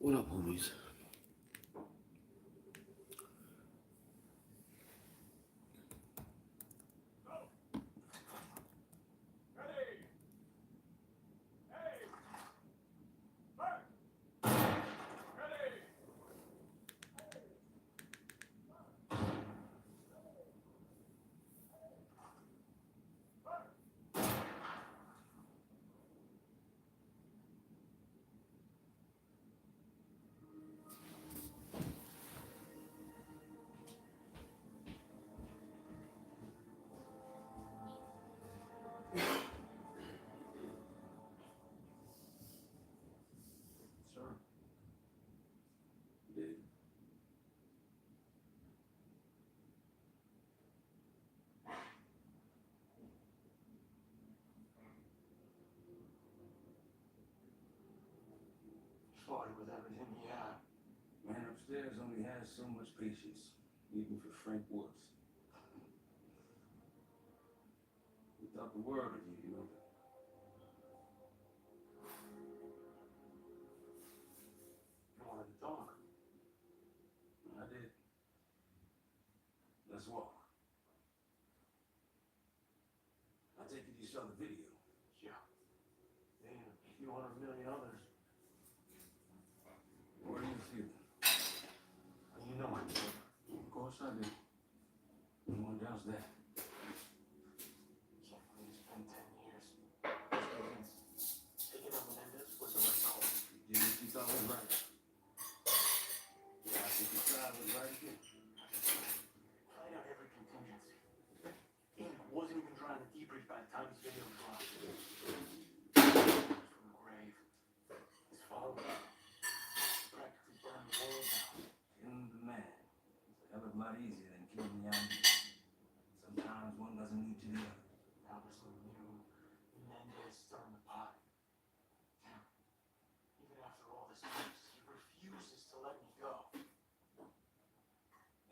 What up, homies? Sir. Did. Fought with everything he had. Man upstairs only has so much patience, even for Frank Woods. He thought the world of you, you know. You wanted to talk. I did. Let's walk. I take it you saw the video. Yeah. They and a few 100 million others. What do you feel? You know I do. Of course I do. No one doubts that. Can't believe it's been 10 years. Taking out Menendez was the right call. You did what you thought was right. Yeah, I think your side was right again. Played out every contingency. And wasn't even trying to debrief by the time his video dropped. From the grave. His father practically burned the world down. Killing the man is a hell of a lot easier than killing the idea. Sometimes one doesn't need to the other. Halverson knew Menendez stirring the pot. Even after all this time, he refuses to let me go.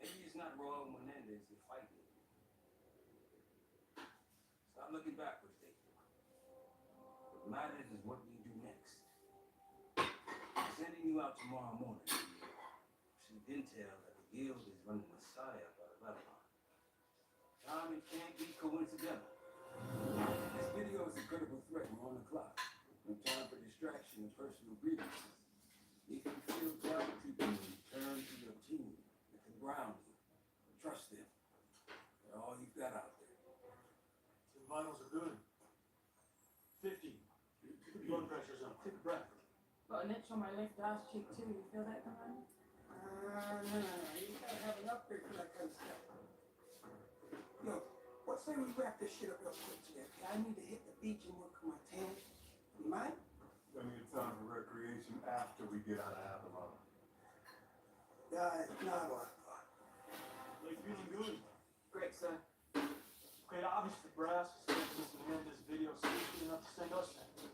Maybe it's not wrong Menendez to fight with you. Stop looking backwards, Dave. What matters is what we do next. I'm sending you out tomorrow morning. Some intel that the guild is running a psyop out of Babylon. Time it can't be coincidental. This video is a critical threat. We're on the clock. No time for distraction and personal grievances. If you feel doubt creeping, turn to your team. They can ground you. Trust them. They're all you've got out there. The vitals are good. 50. Blood pressure's up. Take a breath. Got an itch on my left ass cheek too. You feel that coming? No. You gotta have an upgrade for that kind of stuff. Yo, what say we wrap this shit up real quick today? I need to hit the beach and work on my tan. You mind? Gonna get time for recreation after we get out of Avalon. Not what I thought. Like feeling good. Great, son. Okay, obviously brass is taking this Menendez video seriously enough to send us in.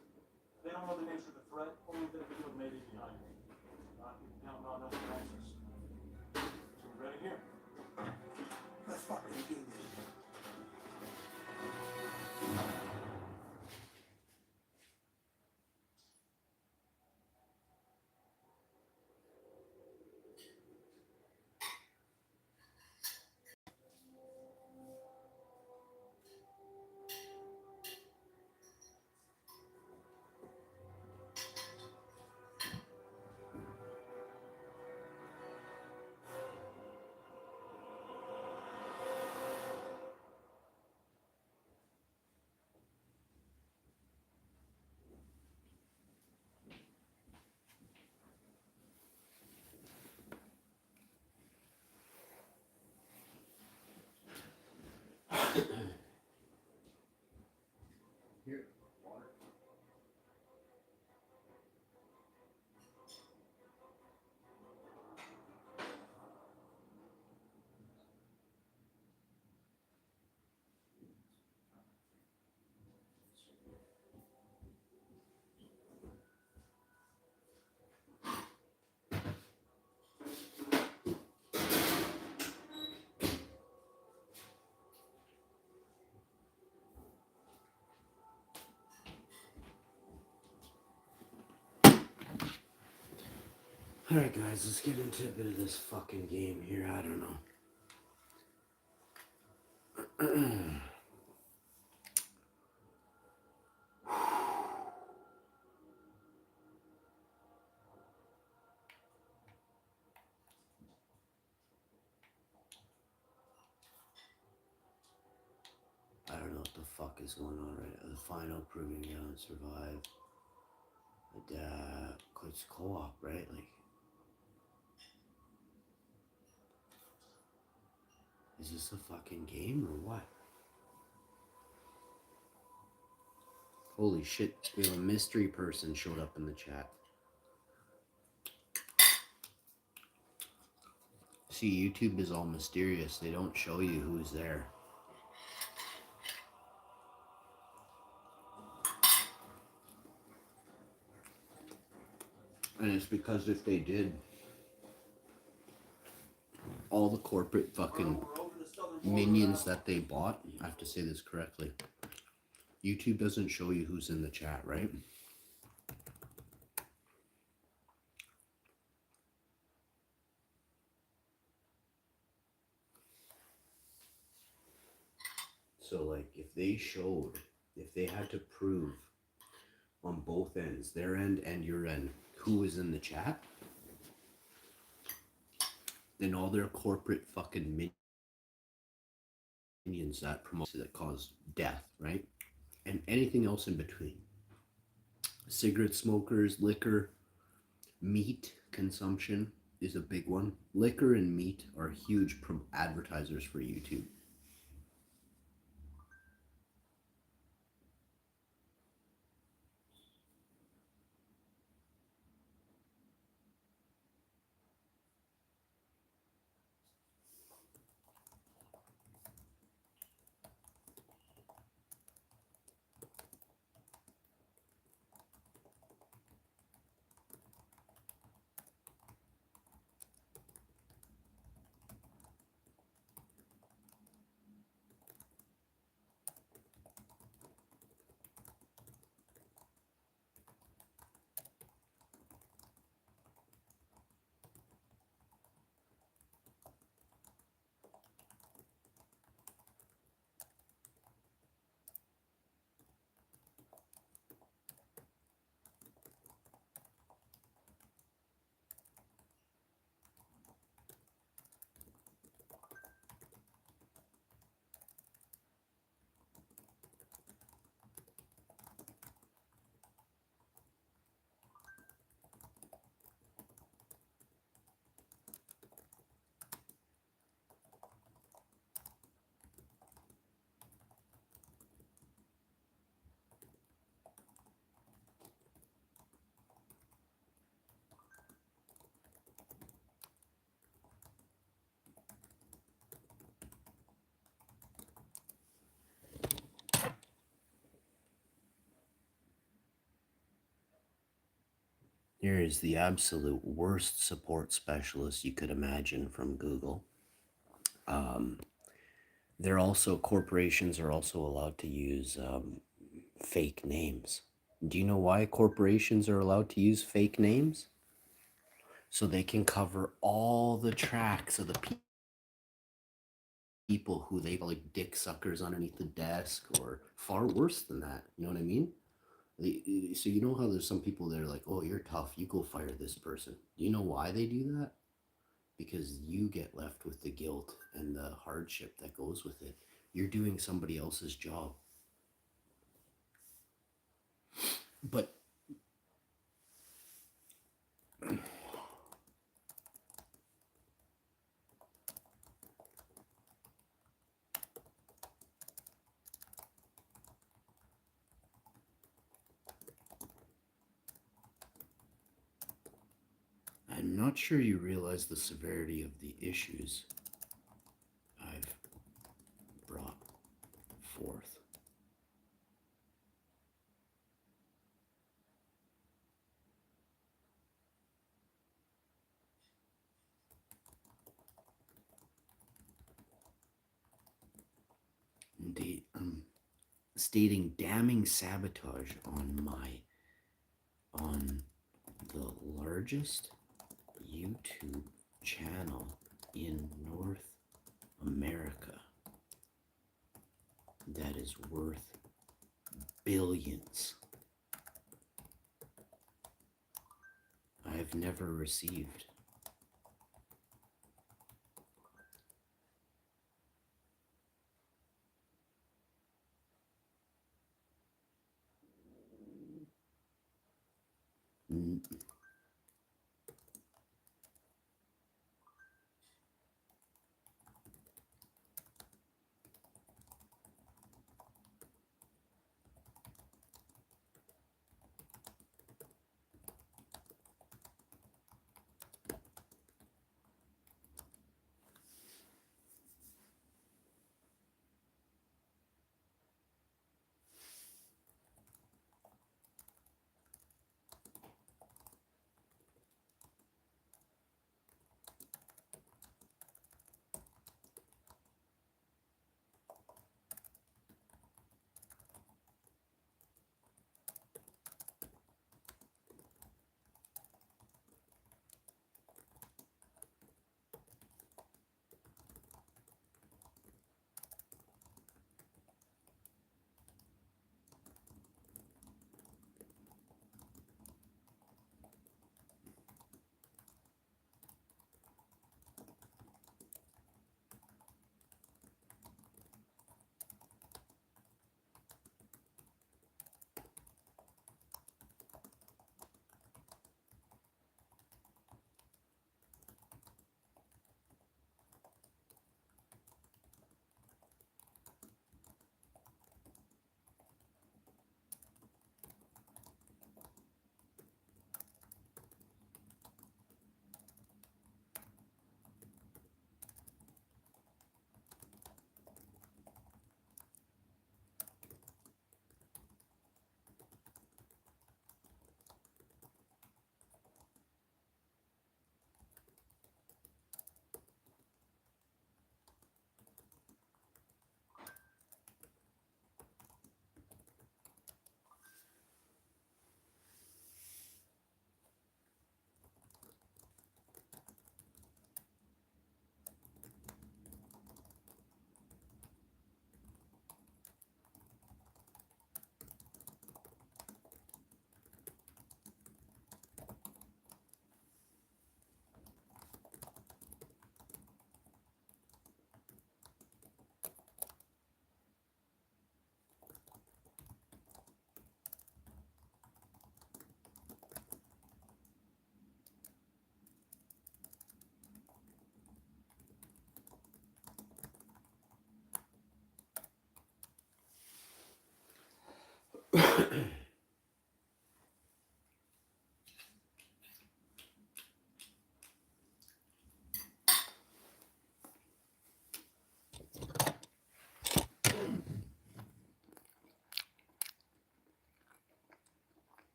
They don't know the nature of the threat, only that the video may be behind it. Not counting on us for answers. So we're ready here. Let's fucking do this. Alright guys, let's get into a bit of this fucking game here. I don't know. I don't know what the fuck is going on right now. The final proving ground survive. It's co-op, right? Like, is this a fucking game or what? Holy shit, we have a mystery person showed up in the chat. See, YouTube is all mysterious. They don't show you who's there. And it's because if they did, all the corporate fucking minions that they bought, I have to say this correctly, YouTube doesn't show you who's in the chat, right? So like if they had to prove on both ends, their end and your end, who is in the chat, then all their corporate fucking minions that promote that cause death, right? And anything else in between. Cigarette smokers, liquor, meat consumption is a big one. Liquor and meat are huge advertisers for YouTube. Here is the absolute worst support specialist you could imagine from Google. Corporations are also allowed to use fake names. Do you know why corporations are allowed to use fake names? So they can cover all the tracks of the people who they like dick suckers underneath the desk, or far worse than that. You know what I mean? So you know how there's some people that are like, oh, you're tough, you go fire this person. Do you know why they do that? Because you get left with the guilt and the hardship that goes with it. You're doing somebody else's job. But I'm not sure you realize the severity of the issues I've brought forth. Indeed, stating damning sabotage on the largest YouTube channel in North America that is worth billions. I've never received.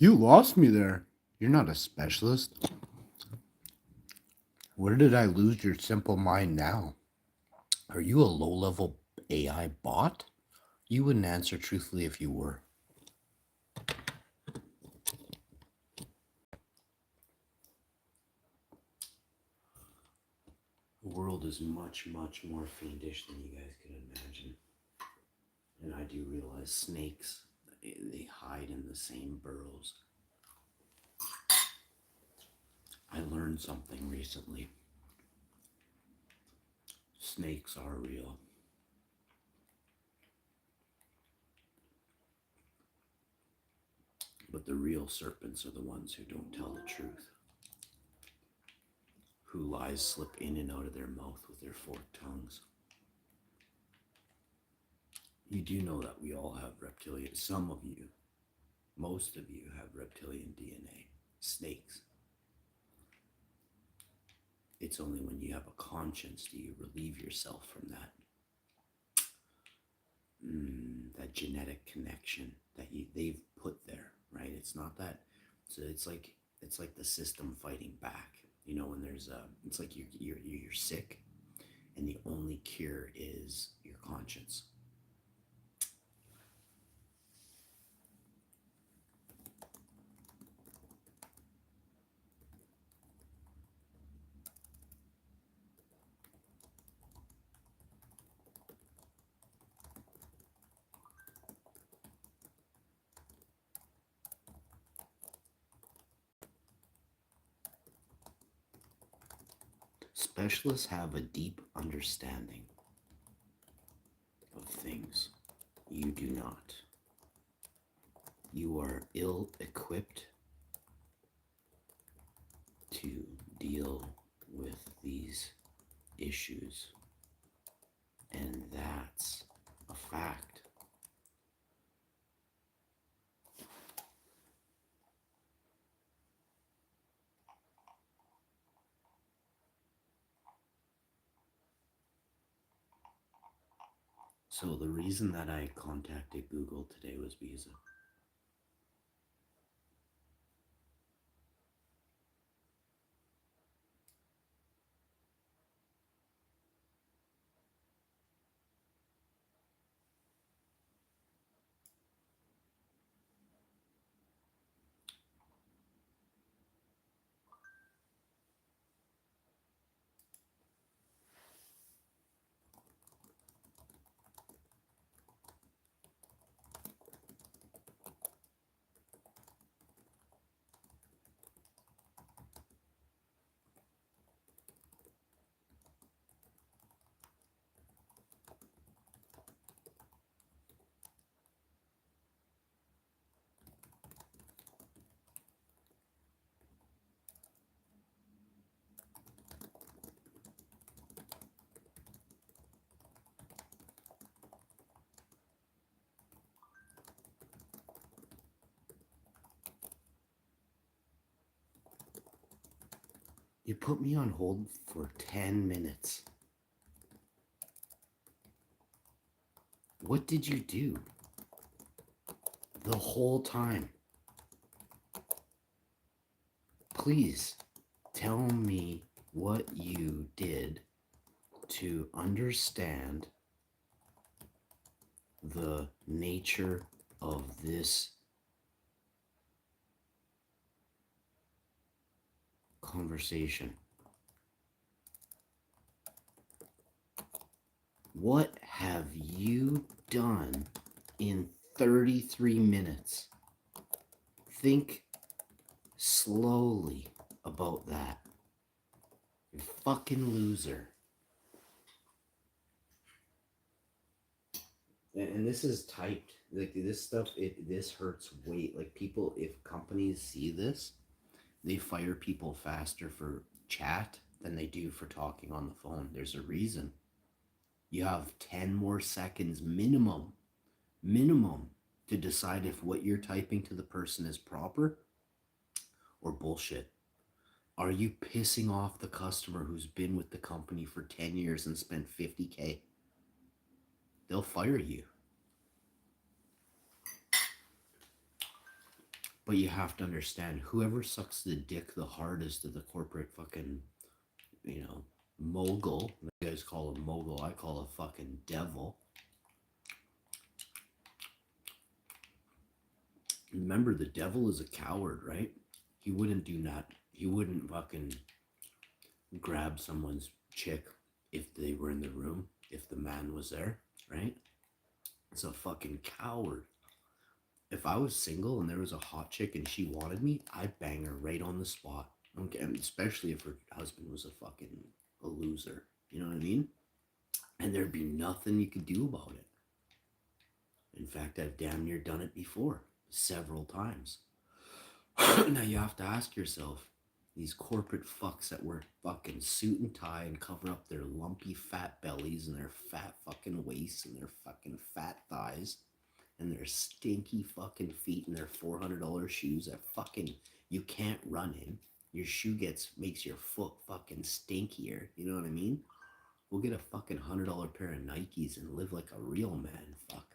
You lost me there. You're not a specialist. Where did I lose your simple mind now? Are you a low-level AI bot? You wouldn't answer truthfully if you were. The world is much, much more fiendish than you guys could imagine. And I do realize snakes, they hide in the same burrows. I learned something recently. Snakes are real. But the real serpents are the ones who don't tell the truth. Who lies slip in and out of their mouth with their forked tongues. You do know that we all have reptilian, some of you, most of you have reptilian DNA. Snakes. It's only when you have a conscience do you relieve yourself from that. That genetic connection that they've put there, right? It's not that. So it's like the system fighting back. You know, when there's it's like you're sick, and the only cure is your conscience. Specialists have a deep understanding of things. You do not. You are ill equipped to deal with these issues. And that's a fact. So the reason that I contacted Google today was because of you put me on hold for 10 minutes. What did you do the whole time? Please tell me what you did to understand the nature of this conversation. What have you done in 33 minutes? Think slowly about that. You fucking loser. And this is typed. Like this stuff, this hurts weight. Like people, if companies see this, they fire people faster for chat than they do for talking on the phone. There's a reason. You have 10 more seconds minimum to decide if what you're typing to the person is proper or bullshit. Are you pissing off the customer who's been with the company for 10 years and spent 50K? They'll fire you. But you have to understand, whoever sucks the dick the hardest of the corporate fucking, mogul, you guys call him mogul, I call a fucking devil. Remember, the devil is a coward, right? He wouldn't do that. He wouldn't fucking grab someone's chick if they were in the room, if the man was there, right? It's a fucking coward. If I was single and there was a hot chick and she wanted me, I'd bang her right on the spot. Okay, especially if her husband was a loser. You know what I mean? And there'd be nothing you could do about it. In fact, I've damn near done it before, several times. Now you have to ask yourself, these corporate fucks that wear fucking suit and tie and cover up their lumpy fat bellies and their fat fucking waists and their fucking fat thighs and their stinky fucking feet and their $400 shoes that fucking you can't run in. Your shoe makes your foot fucking stinkier. You know what I mean? We'll get a fucking $100 pair of Nikes and live like a real man. Fuck.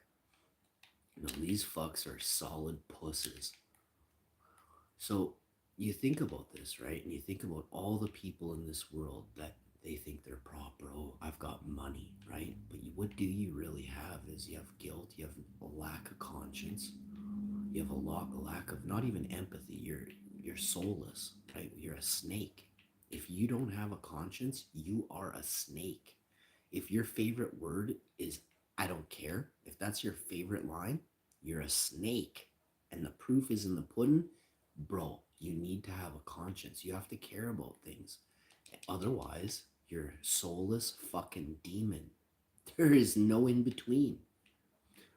These fucks are solid pusses. So you think about this, right? And you think about all the people in this world that they think they're proper. Oh, I've got money, right? But what do you really have is you have guilt, you have a lack of conscience, you have a lack of not even empathy. You're soulless, right? You're a snake. If you don't have a conscience, you are a snake. If your favorite word is I don't care, if that's your favorite line, you're a snake. And the proof is in the pudding. Bro, you need to have a conscience. You have to care about things. Otherwise, You're a soulless fucking demon. There is no in between.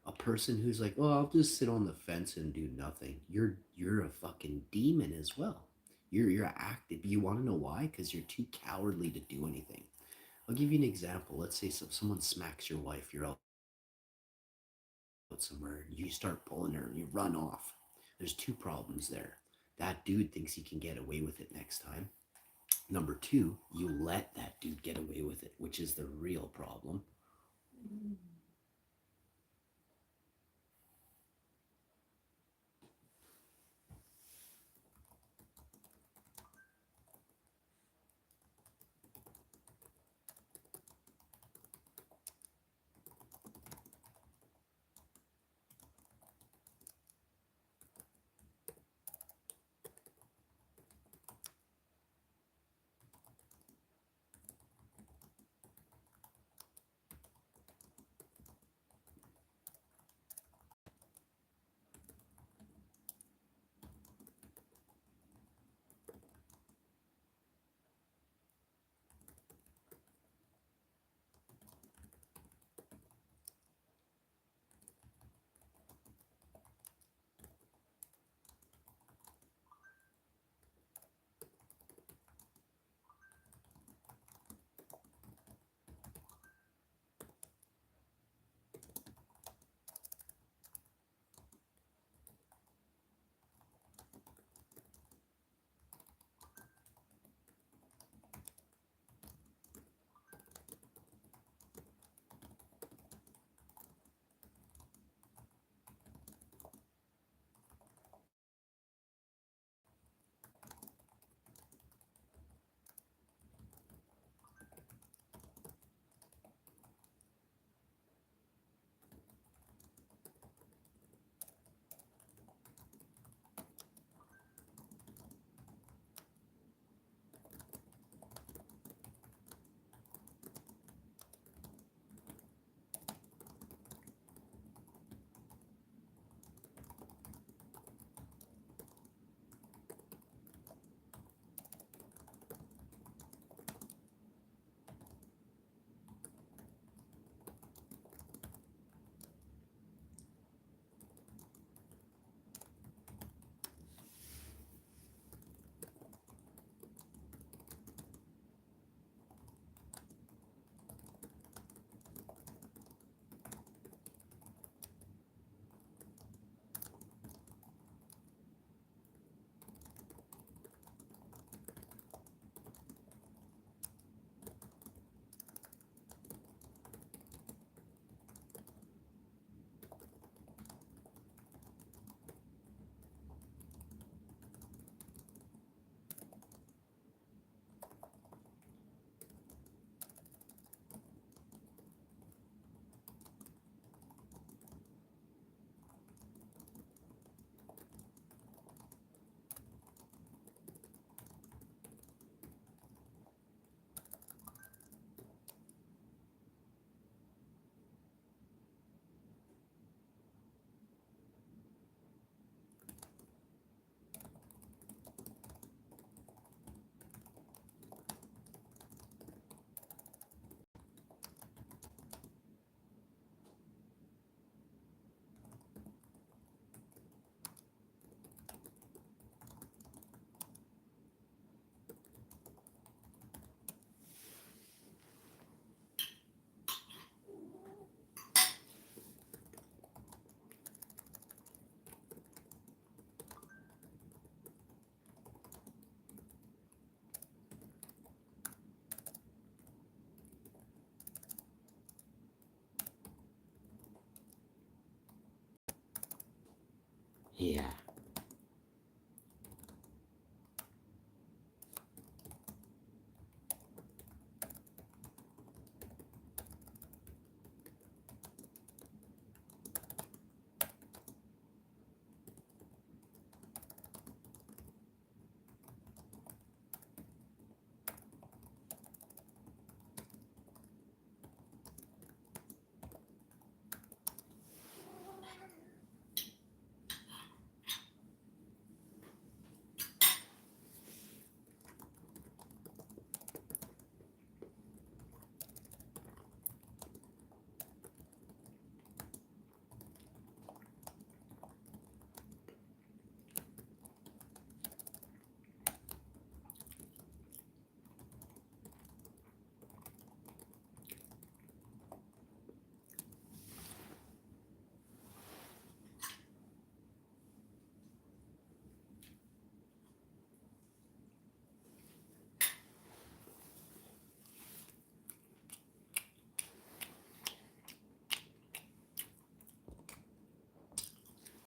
A person who's like, oh, I'll just sit on the fence and do nothing. You're a fucking demon as well. You're active. You want to know why? Because you're too cowardly to do anything. I'll give you an example. Let's say someone smacks your wife. You're out somewhere. You start pulling her. You run off. There's two problems there. That dude thinks he can get away with it next time. Number two, you let that dude get away with it, which is the real problem. Yeah.